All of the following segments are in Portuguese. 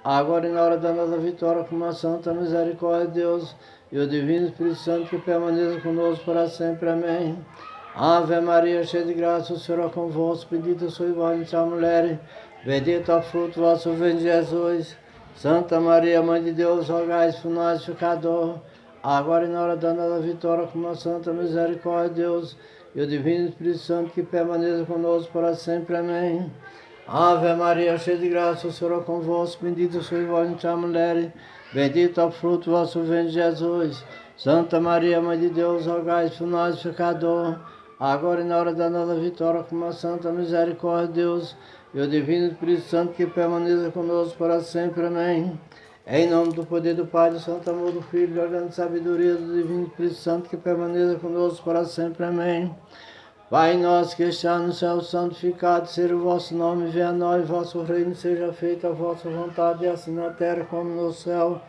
agora e na hora da nossa vitória, com uma santa misericórdia de Deus, e o Divino Espírito Santo que permaneça conosco para sempre. Amém. Ave Maria, cheia de graça, o Senhor é convosco, bendita sois vós entre as mulheres, bendito é o fruto do vosso ventre, Jesus. Santa Maria, Mãe de Deus, rogai por nós, pecadores, agora e na hora da nossa vitória, com uma santa misericórdia de Deus, e o Divino Espírito Santo que permaneça conosco para sempre. Amém. Ave Maria, cheia de graça, o Senhor é convosco, bendita sois vós entre as mulheres, bendito é o fruto do vosso ventre, Jesus. Santa Maria, Mãe de Deus, rogai por nós, pecadores, agora e na hora da nossa vitória, com uma santa misericórdia de Deus, e o Divino Espírito Santo que permaneça conosco para sempre. Amém. Em nome do poder do Pai, do santo amor do Filho, da grande sabedoria do Divino Espírito Santo que permaneça conosco para sempre. Amém. Pai nosso que está no céu, santificado seja o vosso nome, venha a nós, vosso reino, seja feita a vossa vontade, assim na terra como no céu.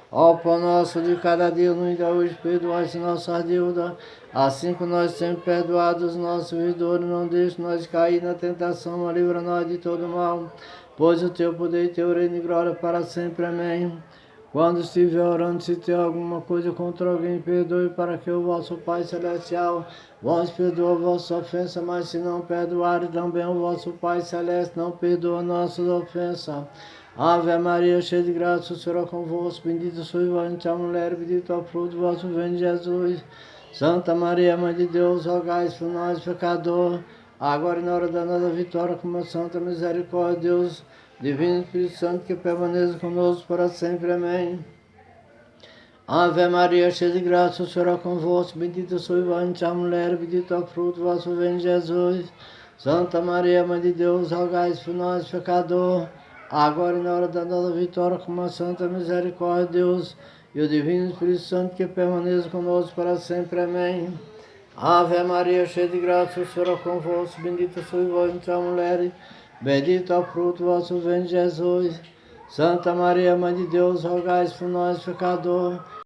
Ó pão nosso de cada dia, nos dá hoje, perdoai-se nossas dívidas, assim como nós temos perdoado os nossos devedores, não deixe nós cair na tentação, mas livra-nós de todo mal, pois o teu poder e teu reino e glória para sempre. Amém. Quando estiver orando, se tem alguma coisa contra alguém, perdoe, para que o vosso Pai Celestial vos perdoe a vossa ofensa, mas se não perdoarem, também o vosso Pai Celeste não perdoa nossas ofensas. Ave Maria, cheia de graça, o Senhor é convosco, bendita sois vós entre as mulheres, bendito é o fruto do vosso ventre, Jesus. Santa Maria, Mãe de Deus, rogai por nós, pecadores, agora e na hora da nossa vitória, com uma santa misericórdia de Deus, Divino Espírito Santo que permaneça conosco para sempre. Amém. Ave Maria, cheia de graça, o Senhor é convosco, bendita sois vós entre as mulheres, bendito é o fruto do vosso ventre, Jesus. Santa Maria, Mãe de Deus, rogai por nós, pecadores, agora e na hora da nossa vitória, com uma santa misericórdia de Deus, e o Divino Espírito Santo que permaneça conosco para sempre. Amém. Ave Maria, cheia de graça, o Senhor é convosco, bendita sois vós entre as mulheres, bendito é o fruto do vosso ventre, Jesus. Santa Maria, Mãe de Deus, rogai por nós, pecadores,